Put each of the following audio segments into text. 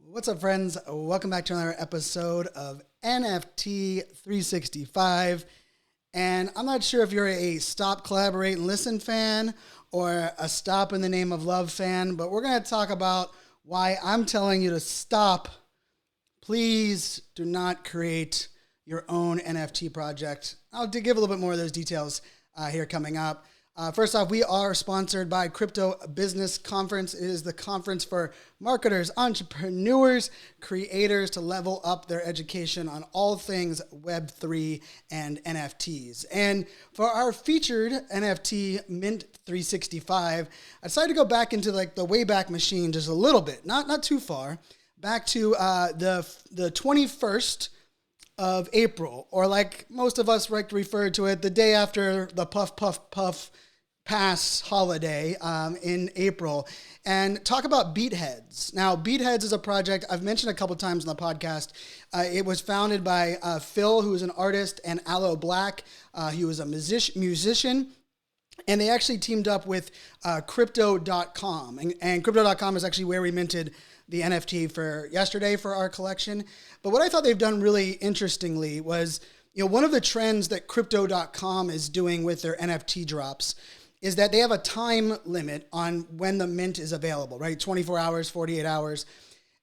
What's up, friends? Welcome back to another episode of NFT 365. And I'm not sure if you're a Stop, Collaborate, and Listen fan or a Stop in the Name of Love fan, but we're going to talk about why I'm telling you to stop. Please do not create your own NFT project. I'll give a little bit more of those details here coming up. First off, we are sponsored by Crypto Business Conference. It is the conference for marketers, entrepreneurs, creators to level up their education on all things Web3 and NFTs. And for our featured NFT Mint 365, I decided to go back into like the Wayback Machine just a little bit, not too far, back to the 21st of April, or like most of us like to refer to it, the day after the puff pass holiday in April, and talk about BeatHeadz. Now, BeatHeadz is a project I've mentioned a couple times on the podcast. It was founded by Phil, who is an artist, and Aloe Black. He was a musician. And they actually teamed up with Crypto.com. And Crypto.com is actually where we minted the NFT for yesterday for our collection. But what I thought they've done really interestingly was, one of the trends that Crypto.com is doing with their NFT drops is that they have a time limit on when the mint is available, right? 24 hours, 48 hours.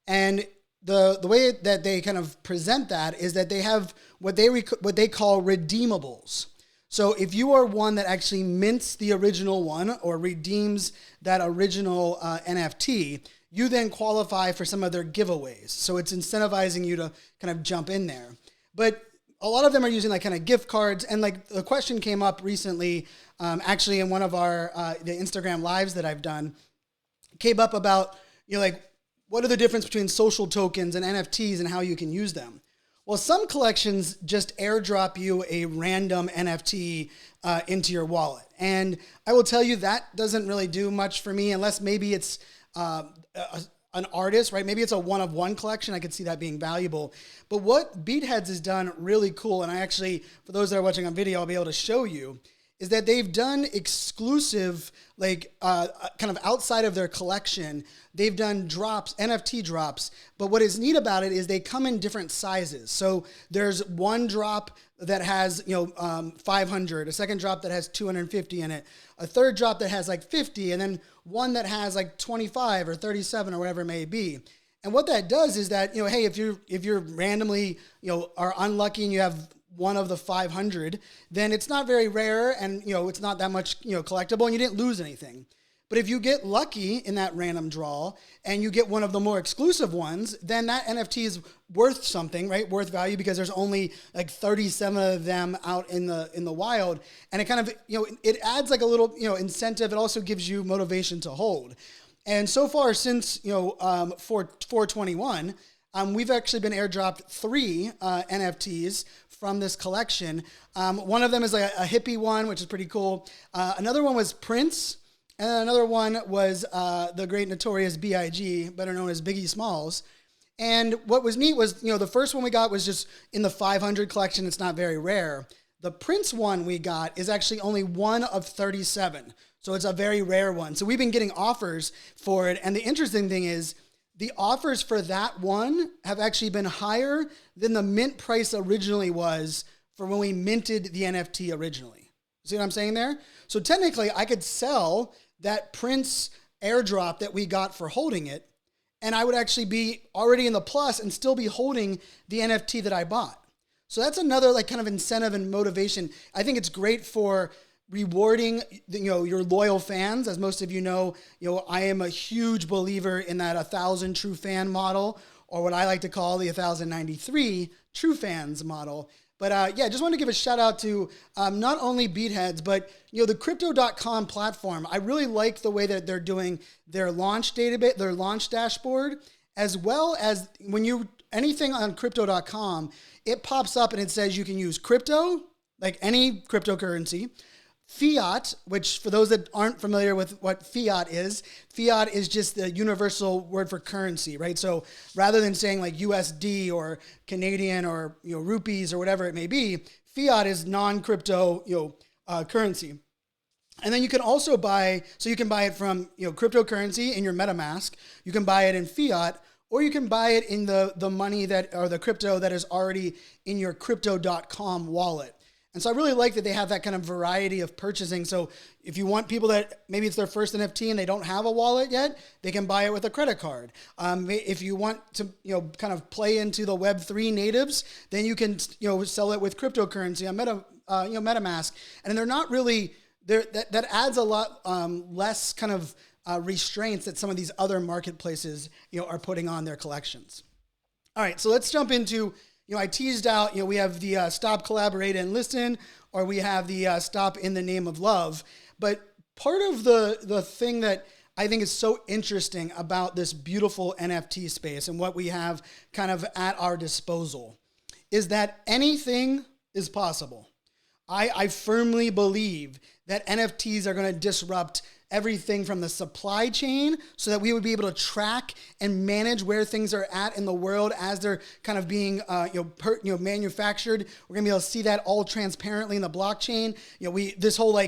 And the way that they kind of present that is that they have what they call redeemables. So if you are one that actually mints the original one or redeems that original NFT, you then qualify for some of their giveaways. So it's incentivizing you to kind of jump in there. But a lot of them are using like kind of gift cards. And like the question came up recently, actually in one of our the Instagram lives that I've done, came up about, like what are the difference between social tokens and NFTs and how you can use them? Well, some collections just airdrop you a random NFT into your wallet. And I will tell you that doesn't really do much for me unless maybe it's an artist, right? Maybe it's a one-of-one collection. I could see that being valuable. But what BeatHeadz has done really cool, and I actually, for those that are watching on video, I'll be able to show you, is that they've done exclusive, like kind of outside of their collection, they've done drops, NFT drops. But what is neat about it is they come in different sizes. So there's one drop that has 500, a second drop that has 250 in it, a third drop that has like 50, and then one that has like 25 or 37 or whatever it may be. And what that does is that, hey, if you're randomly, are unlucky and you have one of the 500, then it's not very rare and, it's not that much, collectible and you didn't lose anything. But if you get lucky in that random draw and you get one of the more exclusive ones, then that NFT is worth something, right? Worth value because there's only like 37 of them out in the wild. And it kind of, it adds like a little, incentive. It also gives you motivation to hold. And so far since, 421, we've actually been airdropped 3 NFTs from this collection. One of them is like a hippie one, which is pretty cool. Another one was Prince. And another one was the great notorious B.I.G., better known as Biggie Smalls. And what was neat was, the first one we got was just in the 500 collection. It's not very rare. The Prince one we got is actually only one of 37. So it's a very rare one. So we've been getting offers for it. And the interesting thing is the offers for that one have actually been higher than the mint price originally was for when we minted the NFT originally. See what I'm saying there? So technically I could sell that Prince airdrop that we got for holding it, and I would actually be already in the plus and still be holding the NFT that I bought. So that's another like kind of incentive and motivation. I think it's great for rewarding, your loyal fans. As most of you know, I am a huge believer in that 1,000 true fan model, or what I like to call the 1,093 true fans model. But just want to give a shout out to not only BeatHeadz, but the Crypto.com platform. I really like the way that they're doing their launch database, their launch dashboard, as well as when anything on Crypto.com, it pops up and it says you can use crypto, like any cryptocurrency, fiat, which for those that aren't familiar with what fiat is just the universal word for currency, right? So rather than saying like USD or Canadian or rupees or whatever it may be, fiat is non-crypto currency. And then you can also buy it from cryptocurrency in your MetaMask. You can buy it in fiat, or you can buy it in the money that, or the crypto that is already in your crypto.com wallet. And so I really like that they have that kind of variety of purchasing. So if you want people that maybe it's their first NFT and they don't have a wallet yet, they can buy it with a credit card. If you want to, kind of play into the Web3 natives, then you can, sell it with cryptocurrency on MetaMask. And they're not really there. That adds a lot less kind of restraints that some of these other marketplaces, are putting on their collections. All right, so let's jump into. I teased out, we have the stop, collaborate, and listen, or we have the stop in the name of love. But part of the thing that I think is so interesting about this beautiful NFT space and what we have kind of at our disposal is that anything is possible. I firmly believe that NFTs are going to disrupt everything from the supply chain so that we would be able to track and manage where things are at in the world as they're kind of being manufactured. We're going to be able to see that all transparently in the blockchain. This whole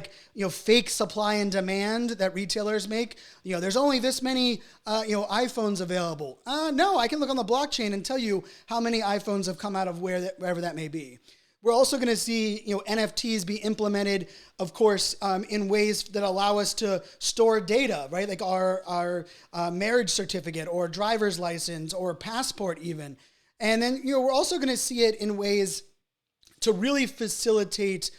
fake supply and demand that retailers make. There's only this many iPhones available. No, I can look on the blockchain and tell you how many iPhones have come out of wherever that may be. We're also going to see, NFTs be implemented, of course, in ways that allow us to store data, right? Like our marriage certificate or driver's license or passport even. And then, we're also going to see it in ways to really facilitate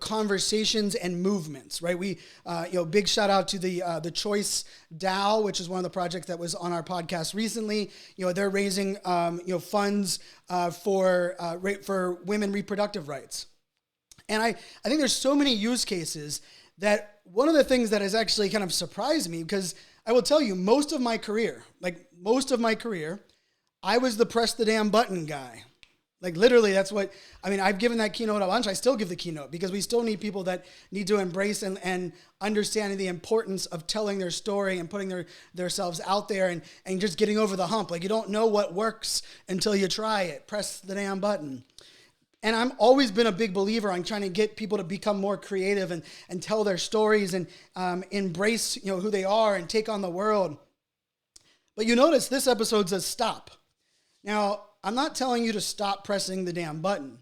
conversations and movements, right? We, big shout out to the Choice DAO, which is one of the projects that was on our podcast recently. They're raising, funds for women reproductive rights. And I think there's so many use cases that one of the things that has actually kind of surprised me, because I will tell you, most of my career, I was the press the damn button guy. Like literally, that's what, I've given that keynote a bunch. I still give the keynote because we still need people that need to embrace and understanding the importance of telling their story and putting themselves out there and just getting over the hump. Like you don't know what works until you try it. Press the damn button. And I've always been a big believer on trying to get people to become more creative and tell their stories and embrace who they are and take on the world. But you notice this episode says stop. Now, I'm not telling you to stop pressing the damn button.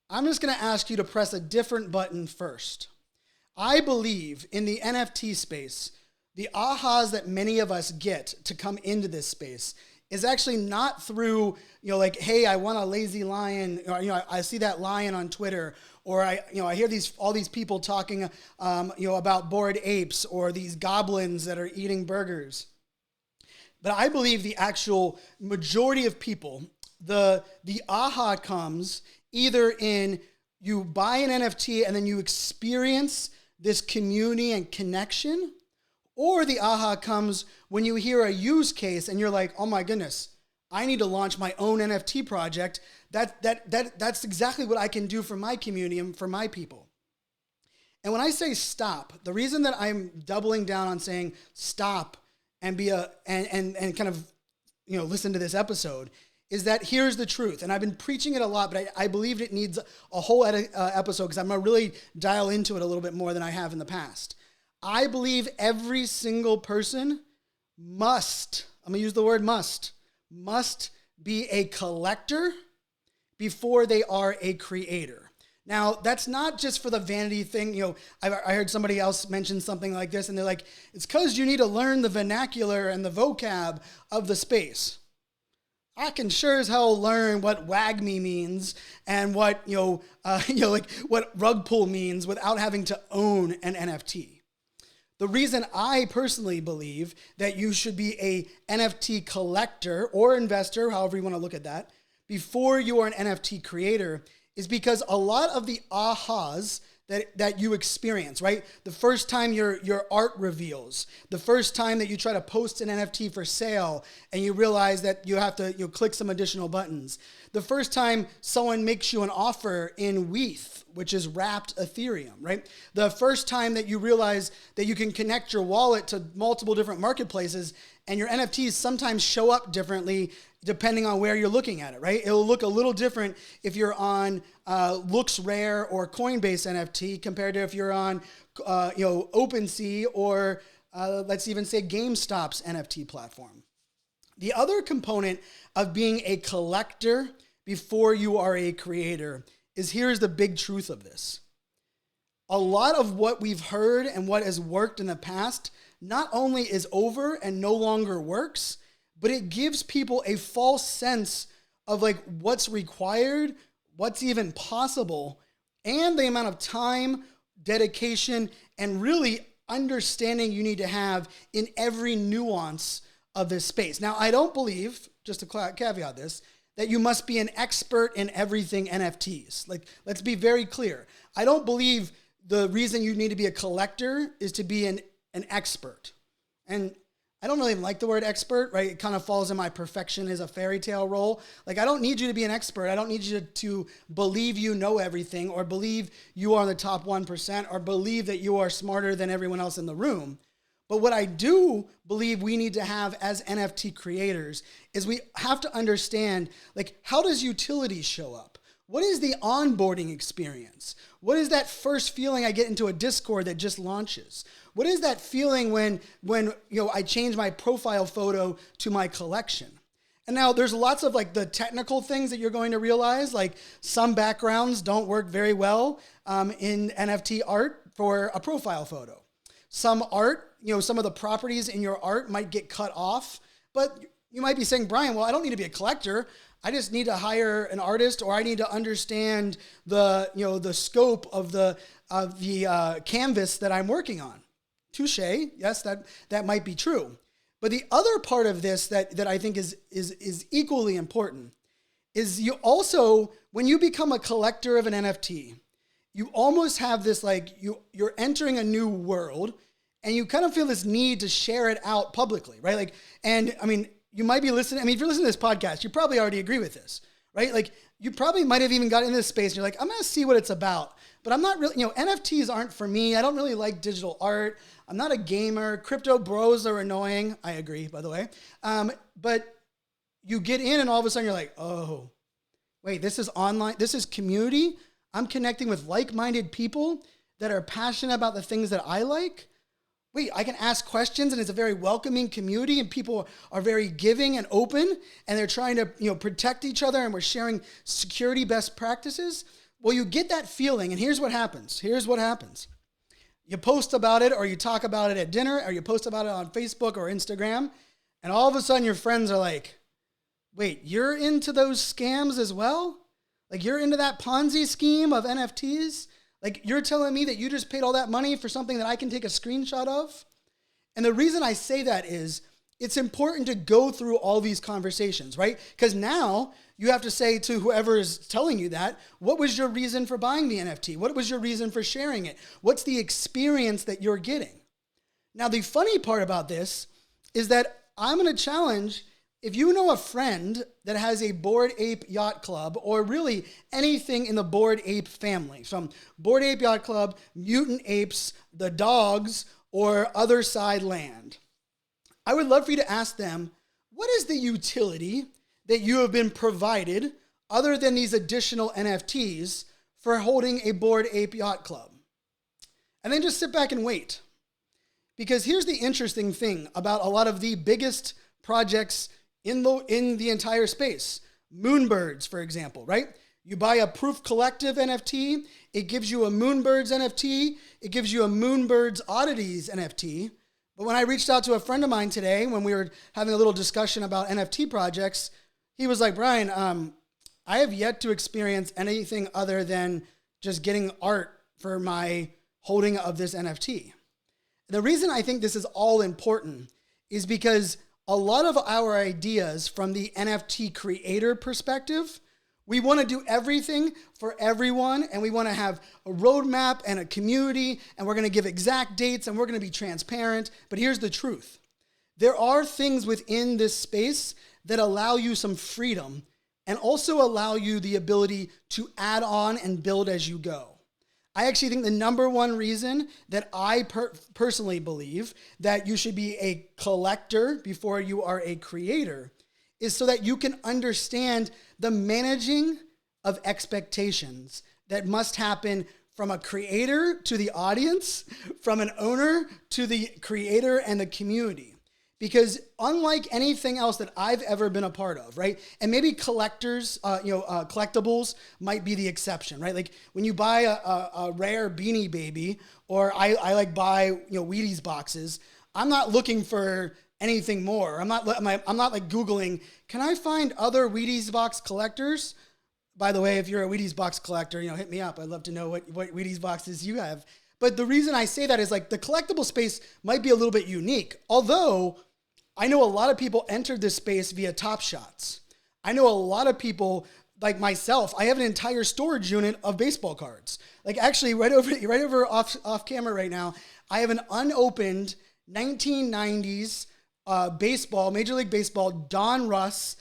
I'm just going to ask you to press a different button first. I believe in the NFT space, the ahas that many of us get to come into this space is actually not through, hey, I want a lazy lion, or, I see that lion on Twitter, or I hear all these people talking, about Bored Apes or these goblins that are eating burgers. But I believe the actual majority of people, the aha comes either in you buy an NFT and then you experience this community and connection, or the aha comes when you hear a use case and you're like, oh my goodness, I need to launch my own NFT project. That's exactly what I can do for my community and for my people. And when I say stop, the reason that I'm doubling down on saying stop and kind of listen to this episode is that here's the truth. And I've been preaching it a lot, but I believe it needs a whole episode because I'm going to really dial into it a little bit more than I have in the past. I believe every single person must, I'm going to use the word must be a collector before they are a creator. Now, that's not just for the vanity thing. I heard somebody else mention something like this, and they're like, it's because you need to learn the vernacular and the vocab of the space. I can sure as hell learn what WAGMI means and what, what rug pull means without having to own an NFT. The reason I personally believe that you should be a NFT collector or investor, however you want to look at that, before you are an NFT creator is because a lot of the ahas that you experience, right? The first time your art reveals, the first time that you try to post an NFT for sale and you realize that you have to click some additional buttons, the first time someone makes you an offer in WETH, which is wrapped Ethereum, right? The first time that you realize that you can connect your wallet to multiple different marketplaces and your NFTs sometimes show up differently depending on where you're looking at it, right? It'll look a little different if you're on LooksRare or Coinbase NFT compared to if you're on OpenSea or let's even say GameStop's NFT platform. The other component of being a collector before you are a creator is here's the big truth of this. A lot of what we've heard and what has worked in the past not only is over and no longer works, but it gives people a false sense of like what's required, what's even possible, and the amount of time, dedication, and really understanding you need to have in every nuance of this space. Now, I don't believe, just to caveat this, that you must be an expert in everything NFTs. Like, let's be very clear. I don't believe the reason you need to be a collector is to be an expert. And I don't really like the word expert, right? It kind of falls in my perfection as a fairy tale role. Like, I don't need you to be an expert. I don't need you to believe you know everything or believe you are the top 1% or believe that you are smarter than everyone else in the room. But what I do believe we need to have as NFT creators is we have to understand, like, how does utility show up? What is the onboarding experience? What is that first feeling I get into a Discord that just launches? What is that feeling when I change my profile photo to my collection? And now there's lots of like the technical things that you're going to realize, like some backgrounds don't work very well in NFT art for a profile photo. Some art, some of the properties in your art might get cut off, but you might be saying, Brian, well, I don't need to be a collector. I just need to hire an artist, or I need to understand the scope of the canvas that I'm working on. Touche. Yes, that might be true. But the other part of this that I think is equally important is you also, when you become a collector of an NFT, you almost have this like you're entering a new world, and you kind of feel this need to share it out publicly, right? Like, and I mean, you might be listening. I mean, if you're listening to this podcast, you probably already agree with this, right? Like, you probably might have even got into this space and you're like, I'm going to see what it's about, but I'm not really, NFTs aren't for me. I don't really like digital art. I'm not a gamer. Crypto bros are annoying. I agree, by the way. But you get in and all of a sudden you're like, oh, wait, this is online. This is community. I'm connecting with like-minded people that are passionate about the things that I like. Wait, I can ask questions, and it's a very welcoming community, and people are very giving and open, and they're trying to, protect each other, and we're sharing security best practices. Well, you get that feeling, and here's what happens. You post about it, or you talk about it at dinner, or you post about it on Facebook or Instagram, and all of a sudden your friends are like, wait, you're into those scams as well? Like, you're into that Ponzi scheme of NFTs? Like, you're telling me that you just paid all that money for something that I can take a screenshot of? And the reason I say that is it's important to go through all these conversations, right? Because now you have to say to whoever is telling you that, what was your reason for buying the NFT? What was your reason for sharing it? What's the experience that you're getting? Now, the funny part about this is that I'm going to challenge, if you know a friend that has a Bored Ape Yacht Club, or really anything in the Bored Ape family, from Bored Ape Yacht Club, Mutant Apes, the Dogs, or Other Side Land, I would love for you to ask them, what is the utility that you have been provided other than these additional NFTs for holding a Bored Ape Yacht Club? And then just sit back and wait. Because here's the interesting thing about a lot of the biggest projects in the entire space. Moonbirds, for example, right? You buy a Proof Collective NFT, it gives you a Moonbirds NFT, it gives you a Moonbirds Oddities NFT. But when I reached out to a friend of mine today, when we were having a little discussion about NFT projects, he was like, Brian, I have yet to experience anything other than just getting art for my holding of this NFT. The reason I think this is all important is because a lot of our ideas from the NFT creator perspective, we want to do everything for everyone, and we want to have a roadmap and a community, and we're going to give exact dates, and we're going to be transparent. But here's the truth. There are things within this space that allow you some freedom and also allow you the ability to add on and build as you go. I actually think the number one reason that I personally believe that you should be a collector before you are a creator is so that you can understand the managing of expectations that must happen from a creator to the audience, from an owner to the creator and the community. because unlike anything else that I've ever been a part of, right? And maybe collectors, collectibles might be the exception, right? Like when you buy a rare Beanie Baby, or I like buy, Wheaties boxes, I'm not looking for anything more. I'm not like Googling, can I find other Wheaties box collectors? By the way, if you're a Wheaties box collector, hit me up. I'd love to know what Wheaties boxes you have. But the reason I say that is like the collectible space might be a little bit unique. Although I know a lot of people entered this space via Top Shots. I know a lot of people like myself. I have an entire storage unit of baseball cards. Like actually right over off camera right now, I have an unopened 1990s baseball, Major League Baseball, Don Russ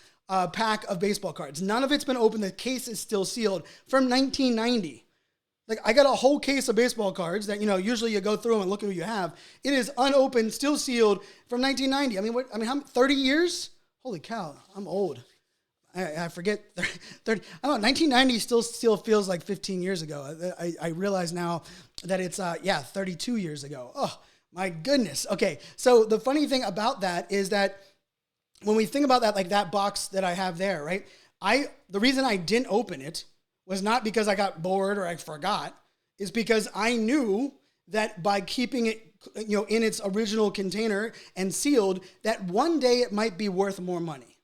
pack of baseball cards. None of it's been opened. The case is still sealed from 1990. Like I got a whole case of baseball cards that, usually you go through them and look at who you have. It is unopened, still sealed from 1990. How 30 years? Holy cow, I'm old. I forget 30. I don't know, 1990 still feels like 15 years ago. I realize now that it's 32 years ago. Oh, my goodness. Okay, so the funny thing about that is that when we think about that, like that box that I have there, right? The reason I didn't open it was not because I got bored or I forgot, is because I knew that by keeping it, in its original container and sealed, that one day it might be worth more money.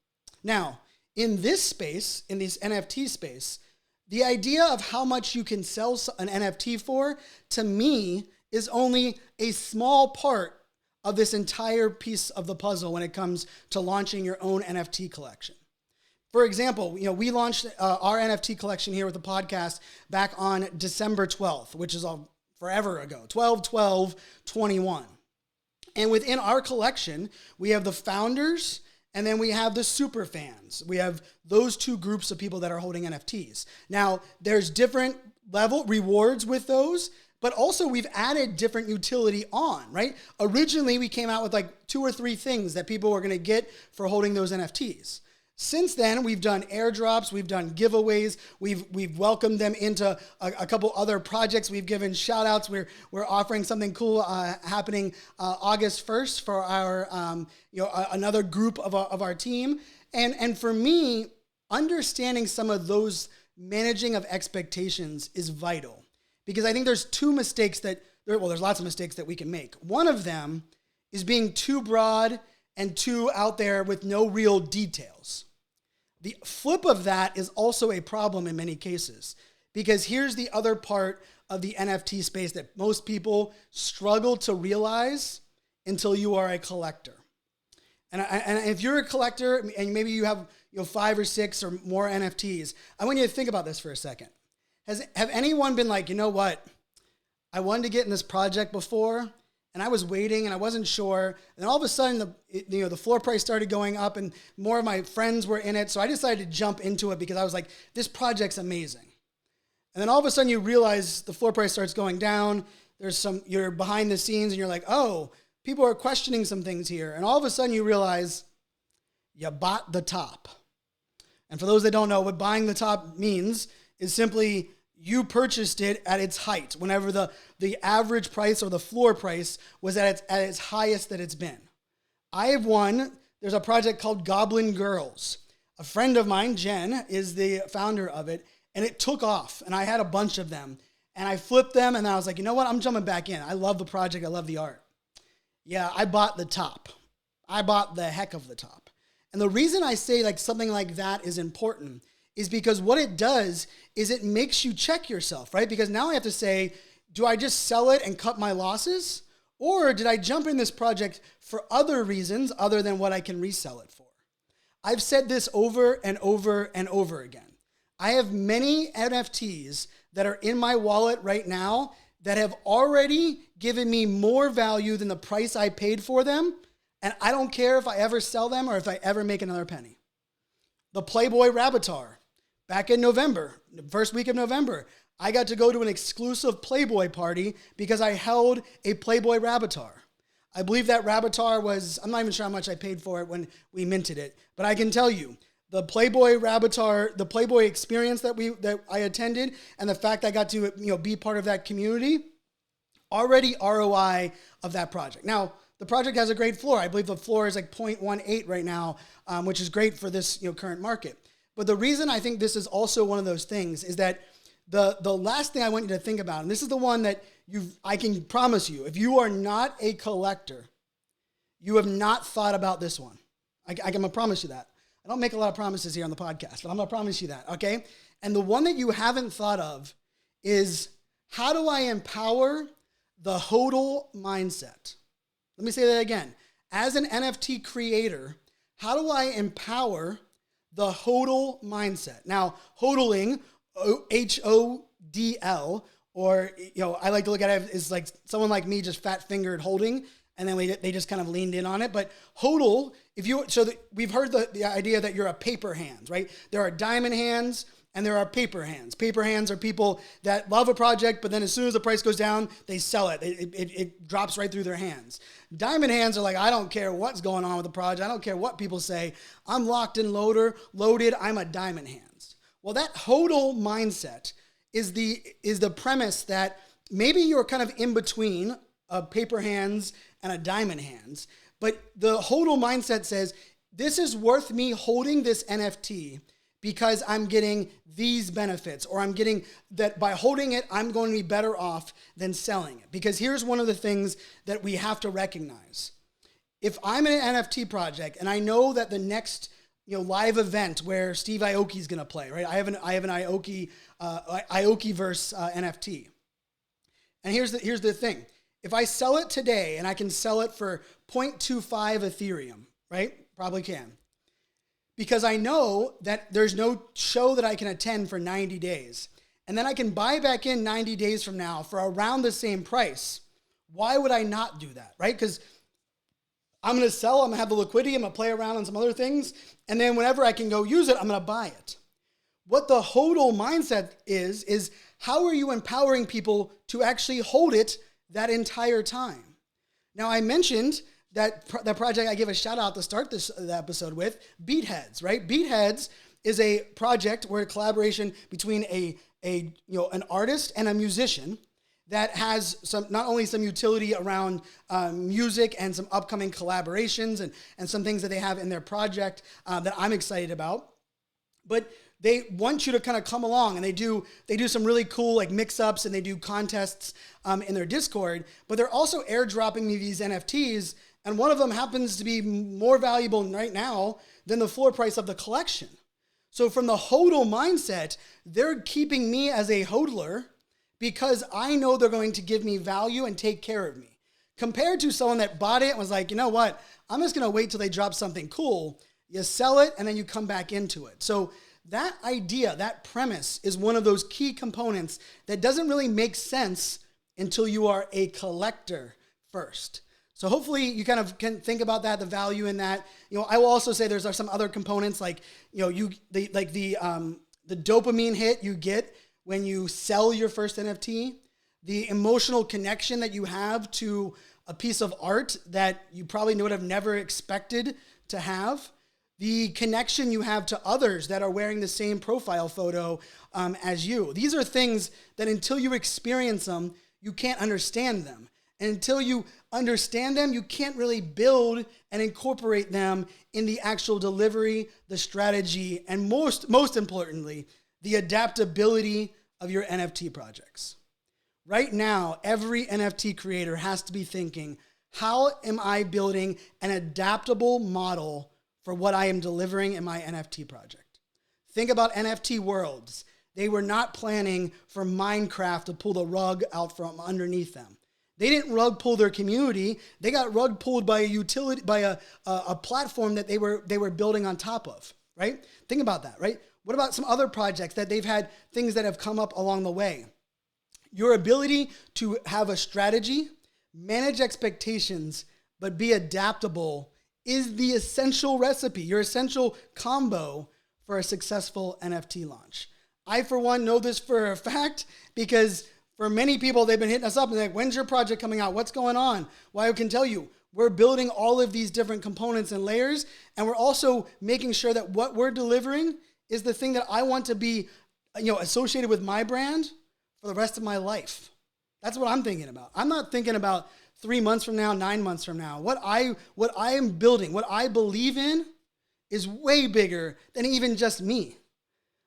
Now, in this space, in this NFT space, the idea of how much you can sell an NFT for, to me, is only a small part of this entire piece of the puzzle when it comes to launching your own NFT collection. For example, we launched our NFT collection here with the podcast back on December 12th, which is forever ago, 12/12/21. And within our collection, we have the founders and then we have the super fans. We have those two groups of people that are holding NFTs. Now, there's different level rewards with those, but also we've added different utility on, right? Originally, we came out with like 2 or 3 things that people were going to get for holding those NFTs. Since then, we've done airdrops, we've done giveaways, we've welcomed them into a couple other projects. We've given shout outs. We're offering something cool happening August 1st for our another group of our team. And for me, understanding some of those managing of expectations is vital, because I think there's 2 mistakes there's lots of mistakes that we can make. One of them is being too broad and too out there with no real details. The flip of that is also a problem in many cases, because here's the other part of the NFT space that most people struggle to realize until you are a collector. And if you're a collector and maybe you have 5 or 6 or more NFTs, I want you to think about this for a second. Have anyone been like, you know what? I wanted to get in this project before, and I was waiting and I wasn't sure. And then all of a sudden, the floor price started going up and more of my friends were in it. So I decided to jump into it because I was like, this project's amazing. And then all of a sudden you realize the floor price starts going down. You're behind the scenes and you're like, oh, people are questioning some things here. And all of a sudden you realize you bought the top. And for those that don't know, what buying the top means is simply you purchased it at its height, whenever the average price or the floor price was at its highest that it's been. I have one. There's a project called Goblin Girls. A friend of mine, Jen, is the founder of it, and it took off, and I had a bunch of them, and I flipped them, and I was like, you know what? I'm jumping back in. I love the project. I love the art. Yeah, I bought the top. I bought the heck of the top. And the reason I say like something like that is important is because what it does is it makes you check yourself, right? Because now I have to say, do I just sell it and cut my losses? Or did I jump in this project for other reasons other than what I can resell it for? I've said this over and over and over again. I have many NFTs that are in my wallet right now that have already given me more value than the price I paid for them. And I don't care if I ever sell them or if I ever make another penny. The Playboy Rabbitar. Back in November, the first week of November, I got to go to an exclusive Playboy party because I held a Playboy Rabbitar. I believe that Rabbitar was, I'm not even sure how much I paid for it when we minted it, but I can tell you, the Playboy Rabbitar, the Playboy experience that I attended, and the fact I got to be part of that community, already ROI of that project. Now, the project has a great floor. I believe the floor is like 0.18 right now, which is great for this current market. But the reason I think this is also one of those things is that the last thing I want you to think about, and this is the one that I can promise you, if you are not a collector, you have not thought about this one. I'm going to promise you that. I don't make a lot of promises here on the podcast, but I'm going to promise you that, okay? And the one that you haven't thought of is, how do I empower the hodl mindset? Let me say that again. As an NFT creator, how do I empower the hodl mindset? Now, hodling, H-O-D-L, or, I like to look at it as like someone like me just fat-fingered holding, and then they just kind of leaned in on it. But hodl, we've heard the idea that you're a paper hands, right? There are diamond hands and there are paper hands. Paper hands are people that love a project, but then as soon as the price goes down, they sell it. It drops right through their hands. Diamond hands are like, I don't care what's going on with the project. I don't care what people say. I'm locked and loaded. I'm a diamond hands. Well, that hodl mindset is the premise that maybe you're kind of in between a paper hands and a diamond hands. But the hodl mindset says, this is worth me holding this NFT because I'm getting these benefits, or I'm getting that by holding it, I'm going to be better off than selling it. Because here's one of the things that we have to recognize. If I'm in an NFT project and I know that the next live event where Steve Aoki is going to play, right? I have an Aoki Aokiverse NFT. And here's the thing. If I sell it today and I can sell it for 0.25 Ethereum, right? Probably can. Because I know that there's no show that I can attend for 90 days. And then I can buy back in 90 days from now for around the same price. Why would I not do that, right? Because I'm going to sell, I'm going to have the liquidity, I'm going to play around on some other things. And then whenever I can go use it, I'm going to buy it. What the hodl mindset is how are you empowering people to actually hold it that entire time? Now, I mentioned that project I give a shout out to start this episode with, BeatHeadz, right? BeatHeadz is a project where a collaboration between an artist and a musician that has not only some utility around music and some upcoming collaborations and some things that they have in their project that I'm excited about, but they want you to kind of come along, and they do some really cool like mix-ups, and they do contests in their Discord, but they're also airdropping me these NFTs, and one of them happens to be more valuable right now than the floor price of the collection. So from the hodl mindset, they're keeping me as a hodler because I know they're going to give me value and take care of me. Compared to someone that bought it and was like, you know what, I'm just going to wait till they drop something cool. You sell it, and then you come back into it. So that idea, that premise is one of those key components that doesn't really make sense until you are a collector first. So hopefully you kind of can think about that, the value in that. I will also say there's some other components like, the dopamine hit you get when you sell your first NFT, the emotional connection that you have to a piece of art that you probably would have never expected to have, the connection you have to others that are wearing the same profile photo as you. These are things that until you experience them, you can't understand them. And until you understand them, you can't really build and incorporate them in the actual delivery, the strategy, and most importantly, the adaptability of your NFT projects. Right now, every NFT creator has to be thinking, how am I building an adaptable model for what I am delivering in my NFT project? Think about NFT worlds. They were not planning for Minecraft to pull the rug out from underneath them. They didn't rug pull their community. They got rug pulled by a utility, by a platform that they were building on top of, right? Think about that, right? What about some other projects that they've had things that have come up along the way? Your ability to have a strategy, manage expectations, but be adaptable is the essential recipe, your essential combo for a successful NFT launch. I, for one, know this for a fact because for many people, they've been hitting us up and they're like, when's your project coming out? What's going on? Well, I can tell you, we're building all of these different components and layers, and we're also making sure that what we're delivering is the thing that I want to be, associated with my brand for the rest of my life. That's what I'm thinking about. I'm not thinking about 3 months from now, 9 months from now. What I am building, what I believe in is way bigger than even just me.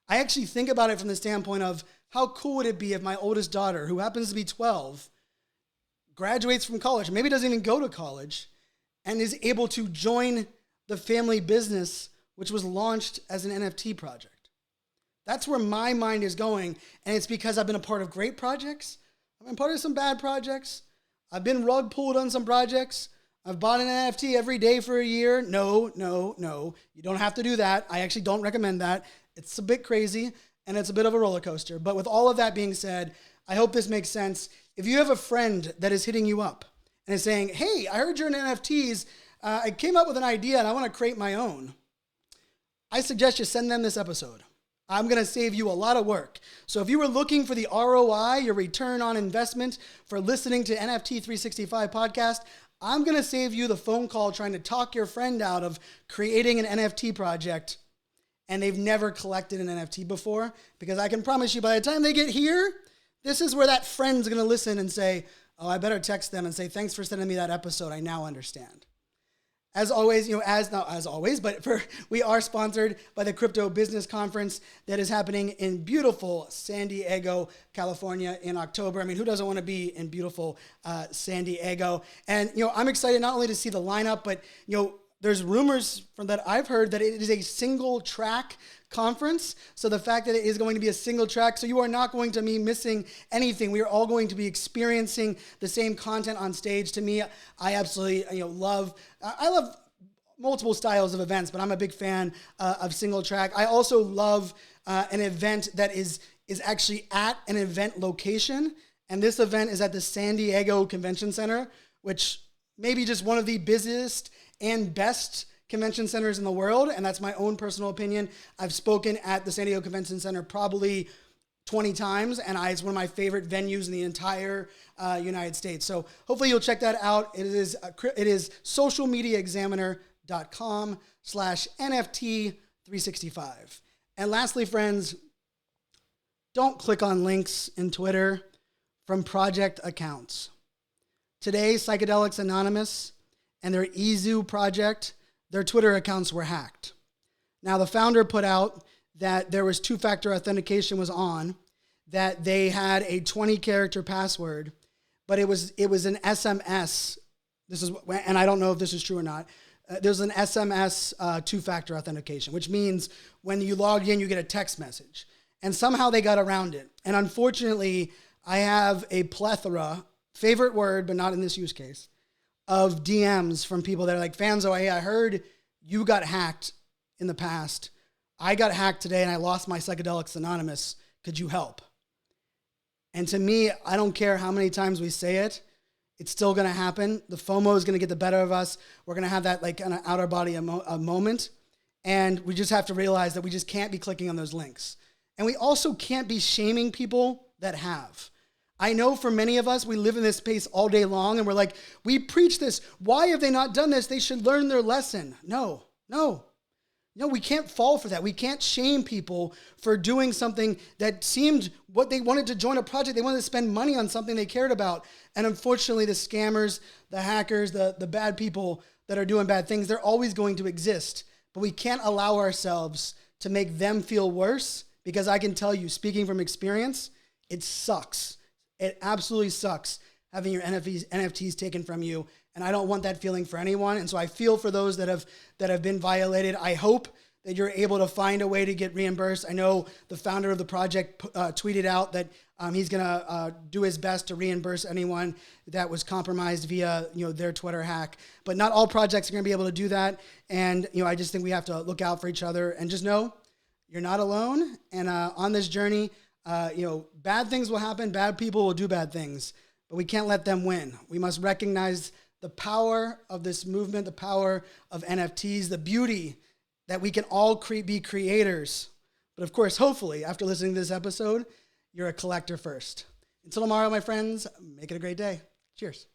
I actually think about it from the standpoint of how cool would it be if my oldest daughter, who happens to be 12, graduates from college, maybe doesn't even go to college, and is able to join the family business, which was launched as an NFT project. That's where my mind is going, and it's because I've been a part of great projects. I've been part of some bad projects. I've been rug pulled on some projects. I've bought an NFT every day for a year. No. You don't have to do that. I actually don't recommend that. It's a bit crazy, and it's a bit of a roller coaster. But with all of that being said, I hope this makes sense. If you have a friend that is hitting you up and is saying, hey, I heard you're in NFTs. I came up with an idea, and I want to create my own. I suggest you send them this episode. I'm going to save you a lot of work. So if you were looking for the ROI, your return on investment for listening to NFT 365 podcast, I'm going to save you the phone call trying to talk your friend out of creating an NFT project and they've never collected an NFT before, because I can promise you by the time they get here, this is where that friend's going to listen and say, oh, I better text them and say, thanks for sending me that episode. I now understand. As always, we are sponsored by the Crypto Business Conference that is happening in beautiful San Diego, California in October. I mean, who doesn't want to be in beautiful San Diego? And, I'm excited not only to see the lineup, but, there's rumors from that I've heard that it is a single track conference. So the fact that it is going to be a single track, so you are not going to be missing anything. We are all going to be experiencing the same content on stage. To me, I absolutely love multiple styles of events, but I'm a big fan of single track. I also love an event that is actually at an event location. And this event is at the San Diego Convention Center, which may be just one of the busiest and best convention centers in the world, and that's my own personal opinion. I've spoken at the San Diego Convention Center probably 20 times, and it's one of my favorite venues in the entire United States. So hopefully you'll check that out. It is socialmediaexaminer.com/NFT365. And lastly, friends, don't click on links in Twitter from project accounts. Today, Psychedelics Anonymous and their Izu project, their Twitter accounts were hacked. Now, the founder put out that there was two-factor authentication was on, that they had a 20-character password, but it was an SMS. And I don't know if this is true or not. There's an SMS two-factor authentication, which means when you log in, you get a text message. And somehow they got around it. And unfortunately, I have a plethora, favorite word, but not in this use case, of DMs from people that are like, Fanzo, hey, I heard you got hacked in the past. I got hacked today and I lost my Psychedelics Anonymous. Could you help? And to me, I don't care how many times we say it. It's still going to happen. The FOMO is going to get the better of us. We're going to have that kind of outer body a moment. And we just have to realize that we just can't be clicking on those links. And we also can't be shaming people that have. I know for many of us, we live in this space all day long and we're like, we preach this. Why have they not done this? They should learn their lesson. No, we can't fall for that. We can't shame people for doing something that seemed what they wanted to join a project. They wanted to spend money on something they cared about. And unfortunately, the scammers, the hackers, the bad people that are doing bad things, they're always going to exist. But we can't allow ourselves to make them feel worse, because I can tell you, speaking from experience, it sucks. It absolutely sucks having your NFTs taken from you. And I don't want that feeling for anyone. And so I feel for those that have been violated. I hope that you're able to find a way to get reimbursed. I know the founder of the project tweeted out that he's going to do his best to reimburse anyone that was compromised via their Twitter hack. But not all projects are going to be able to do that. And I just think we have to look out for each other and just know you're not alone. And on this journey, bad things will happen. Bad people will do bad things, but we can't let them win. We must recognize the power of this movement, the power of NFTs, the beauty that we can all be creators. But of course, hopefully, after listening to this episode, you're a collector first. Until tomorrow, my friends, make it a great day. Cheers.